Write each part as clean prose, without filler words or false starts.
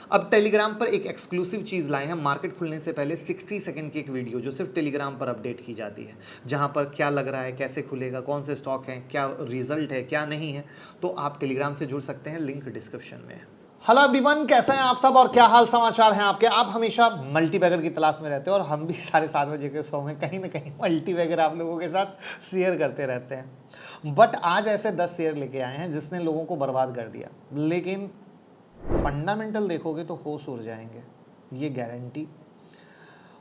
अब टेलीग्राम पर एक एक्सक्लूसिव चीज़ लाए हैं, मार्केट खुलने से पहले 60 सेकंड की एक वीडियो जो सिर्फ टेलीग्राम पर अपडेट की जाती है, जहां पर क्या लग रहा है, कैसे खुलेगा, कौन से स्टॉक हैं, क्या रिजल्ट है, क्या नहीं है। तो आप टेलीग्राम से जुड़ सकते हैं, लिंक डिस्क्रिप्शन में है। हेलो एवरीवन, कैसे हैं आप सब और क्या हाल समाचार हैं आपके। आप हमेशा मल्टीबैगर की तलाश में रहते हो और हम भी 7:30 के शो में कहीं ना कहीं मल्टीबैगर आप लोगों के साथ शेयर करते रहते हैं। बट आज ऐसे 10 शेयर लेके आए हैं जिसने लोगों को बर्बाद कर दिया, लेकिन फंडामेंटल देखोगे तो होश उड़ जाएंगे, ये गारंटी।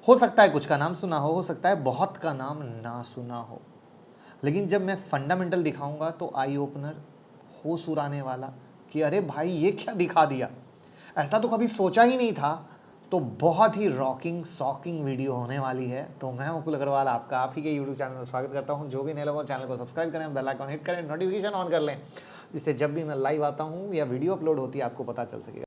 हो सकता है कुछ का नाम सुना हो सकता है बहुत का नाम ना सुना हो, लेकिन जब मैं फंडामेंटल दिखाऊंगा तो आई ओपनर, होश उड़ाने वाला कि अरे भाई ये क्या दिखा दिया, ऐसा तो कभी सोचा ही नहीं था। तो बहुत ही रॉकिंग शॉकिंग वीडियो होने वाली है। तो मैं मुकुल अग्रवाल आपका आप ही के यूट्यूब चैनल में स्वागत करता हूं। जो भी नए लोगों चैनल को सब्सक्राइब करें, बेल आइकन हिट करें, नोटिफिकेशन ऑन कर लें, जिससे जब भी मैं लाइव आता हूं या वीडियो अपलोड होती है आपको पता चल सकेगा।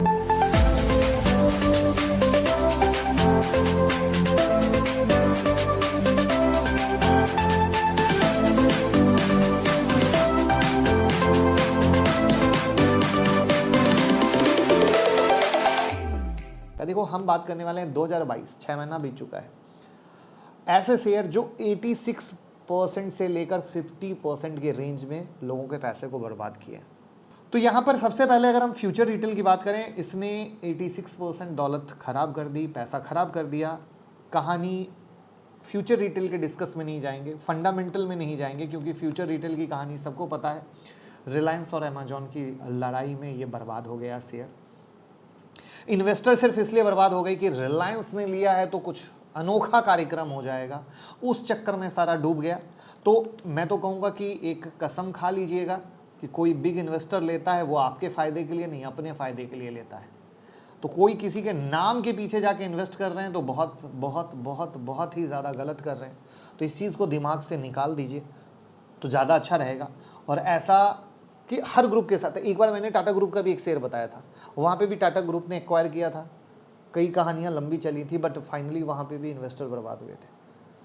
देखो, हम बात करने वाले हैं 2022, 6 महीना बीत चुका है। ऐसे शेयर जो 86% से लेकर 50% के रेंज में लोगों के पैसे को बर्बाद किए। तो यहाँ पर सबसे पहले अगर हम फ्यूचर रिटेल की बात करें, इसने 86% दौलत खराब कर दी, पैसा खराब कर दिया। कहानी फ्यूचर रिटेल के डिस्कस में नहीं जाएंगे, फंडामेंटल में नहीं जाएंगे, क्योंकि फ्यूचर रिटेल की कहानी सबको पता है। रिलायंस और अमेजॉन की लड़ाई में ये बर्बाद हो गया शेयर। इन्वेस्टर सिर्फ इसलिए बर्बाद हो गई कि रिलायंस ने लिया है तो कुछ अनोखा कार्यक्रम हो जाएगा, उस चक्कर में सारा डूब गया। तो मैं तो कहूँगा कि एक कसम खा लीजिएगा कि कोई बिग इन्वेस्टर लेता है वो आपके फ़ायदे के लिए नहीं, अपने फ़ायदे के लिए लेता है। तो कोई किसी के नाम के पीछे जाके इन्वेस्ट कर रहे हैं तो बहुत बहुत बहुत बहुत ही ज़्यादा गलत कर रहे हैं। तो इस चीज़ को दिमाग से निकाल दीजिए तो ज़्यादा अच्छा रहेगा। और ऐसा कि हर ग्रुप के साथ, एक बार मैंने टाटा ग्रुप का भी एक शेयर बताया था, वहाँ पे भी टाटा ग्रुप ने एक्वायर किया था। कई कहानियाँ लंबी चली थी, बट फाइनली वहाँ पे भी इन्वेस्टर बर्बाद हुए थे।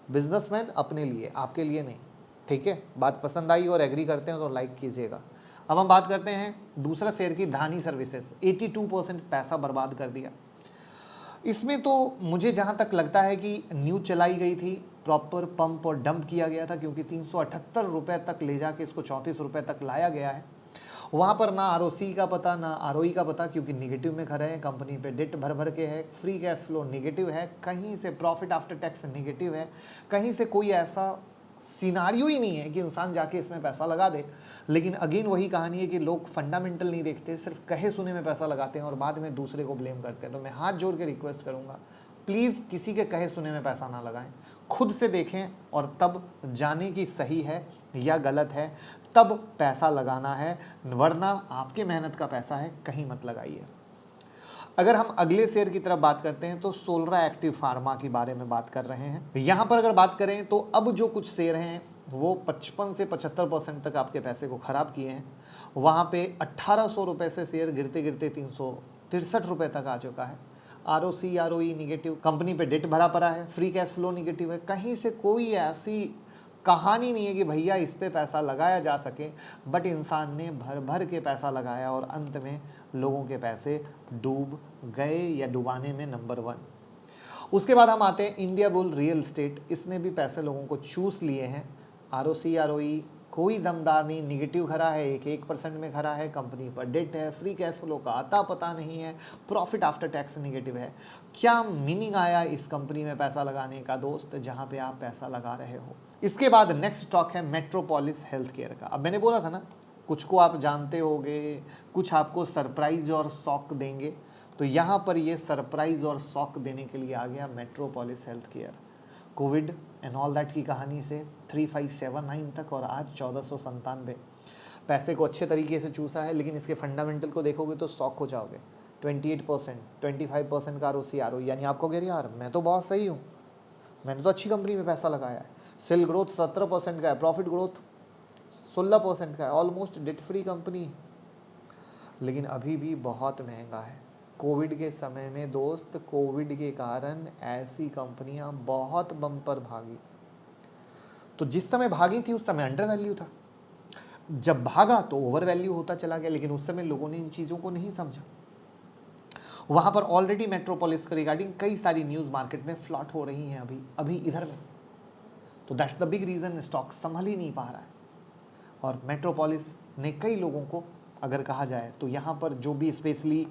बिजनेसमैन अपने लिए, आपके लिए नहीं। ठीक है, बात पसंद आई और एग्री करते हैं तो लाइक कीजिएगा। अब हम बात करते हैं दूसरा शेयर की, धानी सर्विसेज। 82% पैसा बर्बाद कर दिया। इसमें तो मुझे जहाँ तक लगता है कि न्यूज चलाई गई थी, प्रॉपर पंप और डंप किया गया था, क्योंकि 378 रुपये तक ले जाके इसको 34 रुपये तक लाया गया है। वहाँ पर ना आरओसी का पता ना आरओई का पता, क्योंकि निगेटिव में खड़े हैं, कंपनी पे डेट भर भर के है, फ्री कैश फ्लो निगेटिव है, कहीं से प्रॉफिट आफ्टर टैक्स निगेटिव है, कहीं से कोई ऐसा सिनारियो ही नहीं है कि इंसान जाके इसमें पैसा लगा दे। लेकिन अगेन वही कहानी है कि लोग फंडामेंटल नहीं देखते, सिर्फ कहे सुने में पैसा लगाते हैं और बाद में दूसरे को ब्लेम करते हैं। तो मैं हाथ जोड़ के रिक्वेस्ट करूँगा, प्लीज़ किसी के कहे सुने में पैसा ना लगाएं, खुद से देखें और तब जाने की सही है या गलत है, तब पैसा लगाना है, वरना आपके मेहनत का पैसा है, कहीं मत लगाइए। अगर हम अगले शेयर की तरफ बात करते हैं तो सोलरा एक्टिव फार्मा के बारे में बात कर रहे हैं। यहाँ पर अगर बात करें तो अब जो कुछ शेयर हैं वो 55 से 75% तक आपके पैसे को खराब किए हैं। वहाँ पे 1800 रुपये से शेयर गिरते गिरते 363 रुपये तक आ चुका है। आरओसी आरओई निगेटिव, कंपनी पे डेट भरा पड़ा है, फ्री कैश फ्लो निगेटिव है, कहीं से कोई ऐसी कहानी नहीं है कि भैया इस पे पैसा लगाया जा सके। बट इंसान ने भर भर के पैसा लगाया और अंत में लोगों के पैसे डूब गए या डुबाने में नंबर 1। उसके बाद हम आते हैं इंडिया बुल रियल एस्टेट। इसने भी पैसे लोगों को चूस लिए हैं। आरओसी आरओई कोई दमदार नहीं, निगेटिव खड़ा है, 1% में खड़ा है, कंपनी पर डेट है, फ्री कैश फ्लो का आता पता नहीं है, प्रॉफिट आफ्टर टैक्स निगेटिव है। क्या मीनिंग आया इस कंपनी में पैसा लगाने का दोस्त, जहां पे आप पैसा लगा रहे हो। इसके बाद नेक्स्ट स्टॉक है मेट्रोपोलिस हेल्थ केयर का। अब मैंने बोला था ना, कुछ को आप जानते होंगे, कुछ आपको सरप्राइज और शॉक देंगे। तो यहाँ पर ये सरप्राइज और शॉक देने के लिए आ गया metropolis health care. Covid and all that की कहानी से 3579 तक और आज 1497। पैसे को अच्छे तरीके से चूसा है, लेकिन इसके फंडामेंटल को देखोगे तो शॉक हो जाओगे। 28%, 25% का आरओसी आरओई, यानी आपको कह रही यार मैं तो बहुत सही हूँ, मैंने तो अच्छी कंपनी में पैसा लगाया है। सेल ग्रोथ 17% का है, प्रॉफिट ग्रोथ 16% का है, ऑलमोस्ट डेट फ्री कंपनी, लेकिन अभी भी बहुत महंगा है। कोविड के समय में दोस्त, कोविड के कारण ऐसी कंपनियां बहुत बम्पर भागी। तो जिस समय भागी थी उस समय अंडर वैल्यू था, जब भागा तो ओवर वैल्यू होता चला गया, लेकिन उस समय लोगों ने इन चीज़ों को नहीं समझा। वहाँ पर ऑलरेडी मेट्रोपोलिस के रिगार्डिंग कई सारी न्यूज़ मार्केट में फ्लॉट हो रही हैं अभी इधर में। तो that's the big reason stock संभल ही नहीं पा रहा है। और मेट्रोपोलिस ने कई लोगों को अगर कहा जाए तो यहाँ पर जो भी स्पेशली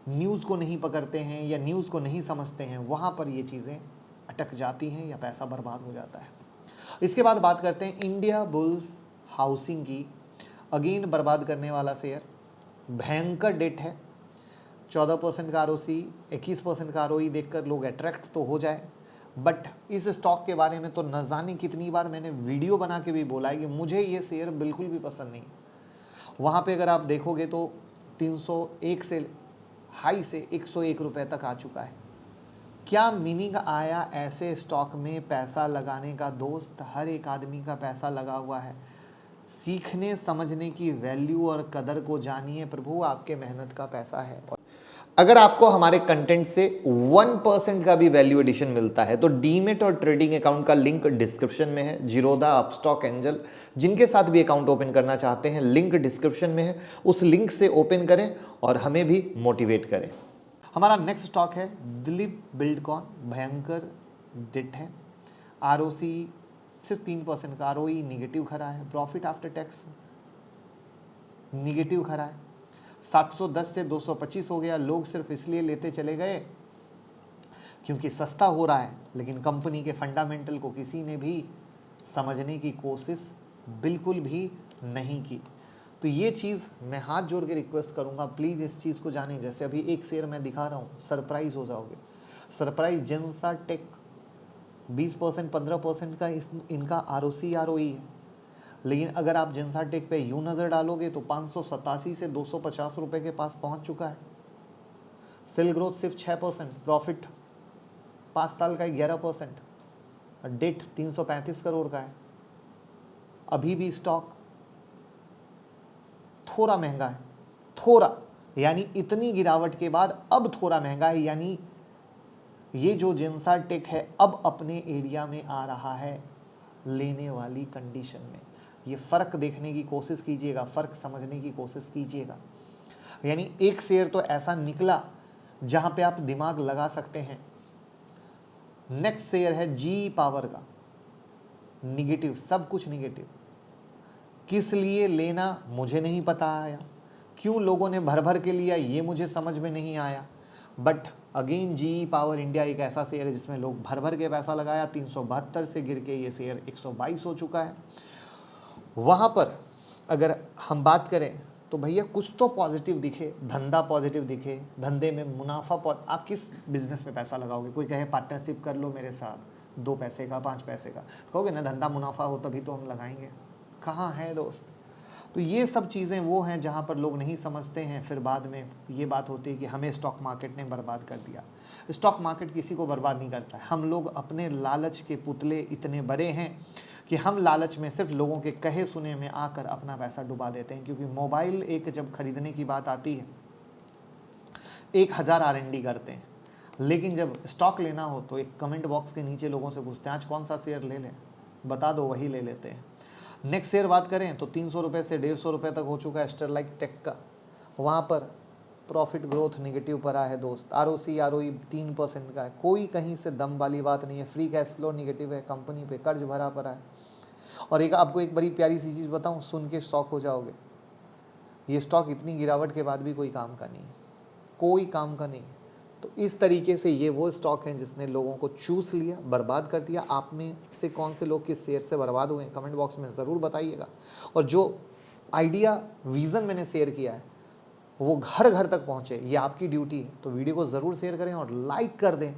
न्यूज़ को नहीं पकड़ते हैं या न्यूज़ को नहीं समझते हैं, वहाँ पर ये चीज़ें अटक जाती हैं या पैसा बर्बाद हो जाता है। इसके बाद बात करते हैं इंडिया बुल्स हाउसिंग की। अगेन बर्बाद करने वाला शेयर, भयंकर डेट है। 14% का ROC, 21% का ROE देखकर लोग अट्रैक्ट तो हो जाए, बट इस स्टॉक के बारे में तो न जाने कितनी बार मैंने वीडियो बना के भी बोला है कि मुझे ये शेयर बिल्कुल भी पसंद नहीं। वहाँ पे अगर आप देखोगे तो 301 से हाई से 101 रुपये तक आ चुका है। क्या मीनिंग आया ऐसे स्टॉक में पैसा लगाने का दोस्त? हर एक आदमी का पैसा लगा हुआ है। सीखने समझने की वैल्यू और कदर को जानिए प्रभु, आपके मेहनत का पैसा है। अगर आपको हमारे कंटेंट से 1% का भी वैल्यू एडिशन मिलता है तो डीमेट और ट्रेडिंग अकाउंट का लिंक डिस्क्रिप्शन में है। जीरोधा, अपस्टॉक, एंजल जिनके साथ भी अकाउंट ओपन करना चाहते हैं, लिंक डिस्क्रिप्शन में है। उस लिंक से ओपन करें और हमें भी मोटिवेट करें। हमारा नेक्स्ट स्टॉक है दिलीप बिल्डकॉन। भयंकर डिट है। ROC सिर्फ 3% का, ROE निगेटिव खड़ा है, प्रॉफिट आफ्टर टैक्स निगेटिव खड़ा है। 710 से 225 हो गया। लोग सिर्फ इसलिए लेते चले गए क्योंकि सस्ता हो रहा है, लेकिन कंपनी के फंडामेंटल को किसी ने भी समझने की कोशिश बिल्कुल भी नहीं की। तो ये चीज़ मैं हाथ जोड़ के रिक्वेस्ट करूंगा, प्लीज़ इस चीज़ को जानें। जैसे अभी एक शेयर मैं दिखा रहा हूँ, सरप्राइज हो जाओगे। सरप्राइज जेंसा टेक 20% 15% का इनका ROC ROE है, लेकिन अगर आप जेंसा टेक पे यूं नज़र डालोगे तो 587 से 250 रुपए के पास पहुंच चुका है। सेल ग्रोथ सिर्फ 6%, प्रॉफिट 5 साल का 11%, डेट 335 करोड़ का है। अभी भी स्टॉक थोड़ा महंगा है, थोड़ा, यानी इतनी गिरावट के बाद अब थोड़ा महंगा है। यानी ये जो जेंसा टेक है अब अपने एरिया में आ रहा है लेने वाली कंडीशन में। ये फ़र्क देखने की कोशिश कीजिएगा, फ़र्क समझने की कोशिश कीजिएगा। यानी एक शेयर तो ऐसा निकला जहाँ पे आप दिमाग लगा सकते हैं। नेक्स्ट शेयर है GE पावर का, निगेटिव, सब कुछ निगेटिव। किस लिए लेना मुझे नहीं पता आया, क्यों लोगों ने भर भर के लिया ये मुझे समझ में नहीं आया। But again GE power India एक ऐसा शेयर है जिसमें लोग भर भर के पैसा लगाया। 372 से गिर के ये शेयर 122 हो चुका है। वहाँ पर अगर हम बात करें तो भैया कुछ तो पॉजिटिव दिखे, धंधा पॉजिटिव दिखे, धंधे में मुनाफा आप किस बिजनेस में पैसा लगाओगे? कोई कहे पार्टनरशिप कर लो मेरे साथ, 2 पैसे का 5 पैसे का, कहोगे ना धंधा मुनाफा हो तभी तो हम लगाएंगे। कहाँ है दोस्त? तो ये सब चीज़ें वो हैं जहाँ पर लोग नहीं समझते हैं। फिर बाद में ये बात होती है कि हमें स्टॉक मार्केट ने बर्बाद कर दिया। स्टॉक मार्केट किसी को बर्बाद नहीं करता है। हम लोग अपने लालच के पुतले इतने बड़े हैं कि हम लालच में सिर्फ लोगों के कहे सुने में आकर अपना पैसा डुबा देते हैं। क्योंकि मोबाइल एक जब खरीदने की बात आती है 1000 R&D करते हैं, लेकिन जब स्टॉक लेना हो तो एक कमेंट बॉक्स के नीचे लोगों से पूछते हैं आज कौन सा शेयर ले लें, बता दो, वही ले लेते हैं। नेक्स्ट शेयर बात करें तो 300 रुपये से 150 रुपये तक हो चुका है स्टरलाइट टेक का। वहाँ पर प्रॉफिट ग्रोथ निगेटिव पर आया है दोस्त। ROC ROE 3% का है। कोई कहीं से दम वाली बात नहीं है। फ्री कैश फ्लो निगेटिव है, कंपनी पे कर्ज भरा पड़ा है। और एक आपको एक बड़ी प्यारी सी चीज़ बताऊँ, सुन के शॉक हो जाओगे, ये स्टॉक इतनी गिरावट के बाद भी कोई काम का नहीं है, कोई काम का नहीं है। तो इस तरीके से ये वो स्टॉक हैं जिसने लोगों को चूस लिया, बर्बाद कर दिया। आप में से कौन से लोग किस शेयर से बर्बाद हुए हैं कमेंट बॉक्स में ज़रूर बताइएगा। और जो आइडिया विज़न मैंने शेयर किया है वो घर घर तक पहुँचे, ये आपकी ड्यूटी है। तो वीडियो को ज़रूर शेयर करें और लाइक कर दें।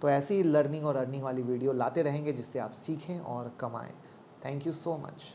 तो ऐसी ही लर्निंग और अर्निंग वाली वीडियो लाते रहेंगे जिससे आप सीखें और कमाएँ। Thank you so much.